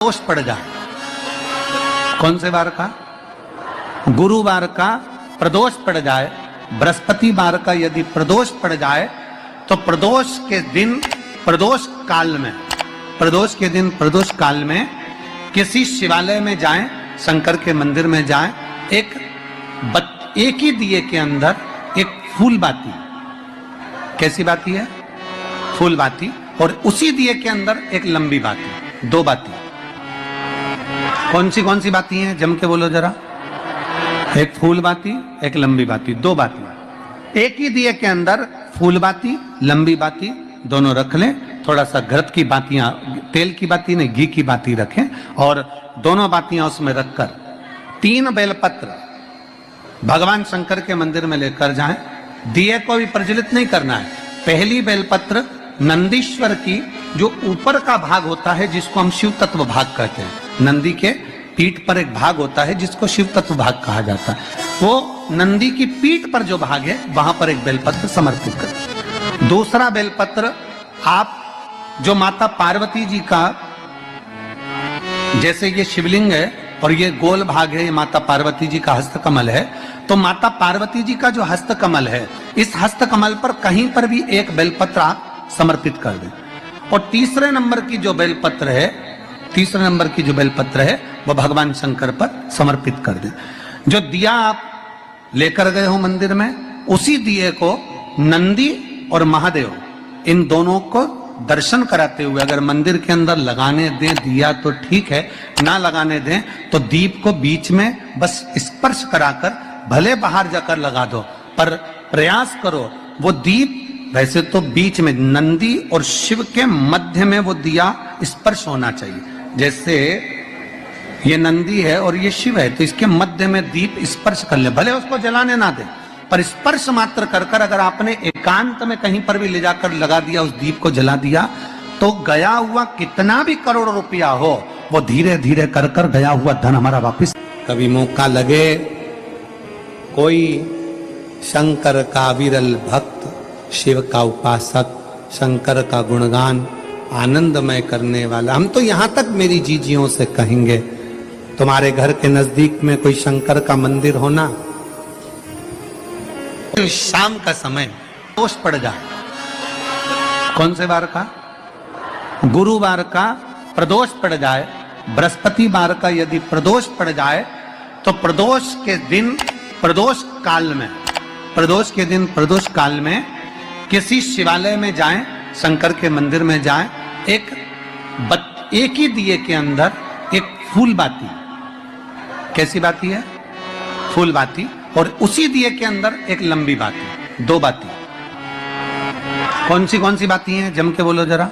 दोष पड़ जाए। कौन से वार का? गुरुवार का प्रदोष पड़ जाए, बृहस्पतिवार का यदि प्रदोष पड़ जाए तो प्रदोष के दिन प्रदोष काल में, प्रदोष के दिन प्रदोष काल में किसी शिवालय में जाएं, शंकर के मंदिर में जाएं, एक ही दिए के अंदर एक फूल बाती, कैसी बाती है? फूल बाती, और उसी दिए के अंदर एक लंबी बाती, दो बाती। कौन सी बाती हैं? जम के बोलो जरा। एक फूल बाती, एक लंबी बाती, दो बाती। एक ही दिए के अंदर फूल बाती, लंबी बाती दोनों रख लें। थोड़ा सा घृत की बातियां, तेल की बाती नहीं, घी की बाती रखें, और दोनों बातियां उसमें रखकर 3 बेलपत्र भगवान शंकर के मंदिर में लेकर जाएं। दिए को भी प्रज्वलित नहीं करना है। पहली बेलपत्र नंदीश्वर की, जो ऊपर का भाग होता है जिसको हम शिव तत्व भाग कहते हैं, नंदी के पीठ पर एक भाग होता है जिसको शिव तत्व भाग कहा जाता है, वो नंदी की पीठ पर जो भाग है वहां पर एक बेलपत्र समर्पित करें। दूसरा बेलपत्र आप जो माता पार्वती जी का, जैसे ये शिवलिंग है और ये गोल भाग है, ये माता पार्वती जी का हस्तकमल है, तो माता पार्वती जी का जो हस्तकमल है, इस हस्तकमल पर कहीं पर भी एक बेलपत्र आप समर्पित कर दें। और तीसरे नंबर की जो बेलपत्र है वो भगवान शंकर पर समर्पित कर दें। जो दिया आप लेकर गए हो मंदिर में, उसी दिए को नंदी और महादेव, इन दोनों को दर्शन कराते हुए अगर मंदिर के अंदर लगाने दें दिया तो ठीक है, ना लगाने दें तो दीप को बीच में बस स्पर्श कराकर भले बाहर जाकर लगा दो, पर प्रयास करो वो दीप, वैसे तो बीच में नंदी और शिव के मध्य में वो दिया स्पर्श होना चाहिए। जैसे ये नंदी है और ये शिव है, तो इसके मध्य में दीप स्पर्श कर ले, भले उसको जलाने ना दे, पर स्पर्श मात्र कर कर अगर आपने एकांत में कहीं पर भी ले जाकर लगा दिया, उस दीप को जला दिया, तो गया हुआ कितना भी करोड़ रुपया हो, वो धीरे धीरे कर कर गया हुआ धन हमारा वापस। कभी मौका लगे, कोई शंकर का विरल भक्त, शिव का उपासक, शंकर का गुणगान आनंदमय करने वाला, हम तो यहां तक मेरी जीजियों से कहेंगे, तुम्हारे घर के नजदीक में कोई शंकर का मंदिर होना, शाम का समय दोष पड़ जाए। कौन से वार का? गुरुवार का प्रदोष पड़ जाए, बृहस्पतिवार का यदि प्रदोष पड़ जाए तो प्रदोष के दिन प्रदोष काल में, प्रदोष के दिन प्रदोष काल में किसी शिवालय में जाएं, शंकर के मंदिर में जाएं, एक ही दिए के अंदर एक फूल बाती, कैसी बाती है? फूल बाती, और उसी दिए के अंदर एक लंबी बाती, दो बाती। कौन सी बाती हैं? जम के बोलो जरा।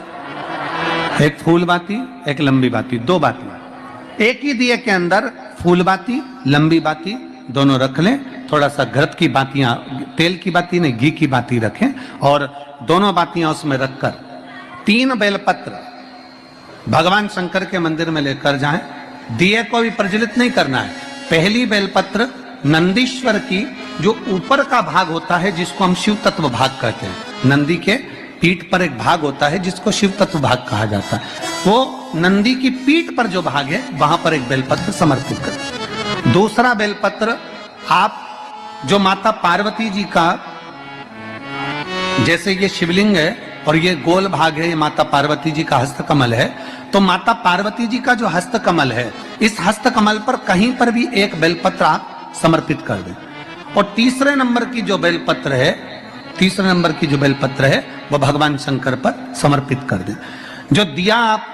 एक फूल बाती, एक लंबी बाती, दो बाती। एक ही दिए के अंदर फूल बाती, लंबी बाती दोनों रख लें। थोड़ा सा घृत की बातियां, तेल की बाती नहीं, घी की बाती रखें, और दोनों बातियां उसमें रखकर 3 बेलपत्र भगवान शंकर के मंदिर में लेकर जाएं। दिए को भी प्रज्वलित नहीं करना है। पहली बेलपत्र नंदीश्वर की, जो ऊपर का भाग होता है जिसको हम शिव तत्व भाग कहते हैं, नंदी के पीठ पर एक भाग होता है जिसको शिव तत्व भाग कहा जाता है, वो नंदी की पीठ पर जो भाग है वहां पर एक बेलपत्र समर्पित करें। दूसरा बेलपत्र आप जो माता पार्वती जी का, जैसे ये शिवलिंग है और ये गोल भाग है, ये माता पार्वती जी का हस्तकमल है, तो माता पार्वती जी का जो हस्तकमल है, इस हस्तकमल पर कहीं पर भी एक बेलपत्र आप समर्पित कर दें। और तीसरे नंबर की जो बेलपत्र है वो भगवान शंकर पर समर्पित कर दें। जो दिया आप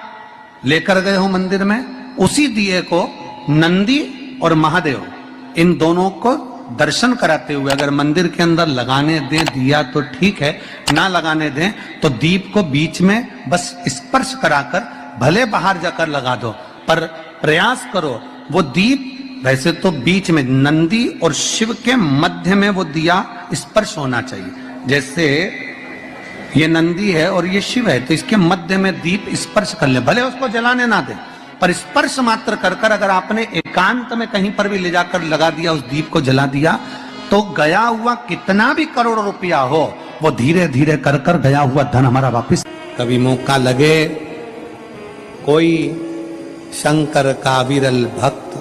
लेकर गए हो मंदिर में, उसी दिए को नंदी और महादेव, इन दोनों को दर्शन कराते हुए अगर मंदिर के अंदर लगाने दें दिया तो ठीक है, ना लगाने दें तो दीप को बीच में बस स्पर्श कराकर भले बाहर जाकर लगा दो, पर प्रयास करो वो दीप, वैसे तो बीच में नंदी और शिव के मध्य में वो दिया स्पर्श होना चाहिए। जैसे ये नंदी है और ये शिव है, तो इसके मध्य में दीप स्पर्श कर ले, भले उसको जलाने ना दे, पर स्पर्श मात्र कर कर अगर आपने एकांत में कहीं पर भी ले जाकर लगा दिया, उस दीप को जला दिया, तो गया हुआ कितना भी करोड़ रुपया हो, वो धीरे धीरे कर कर गया हुआ धन हमारा वापस। कभी मौका लगे, कोई शंकर का विरल भक्त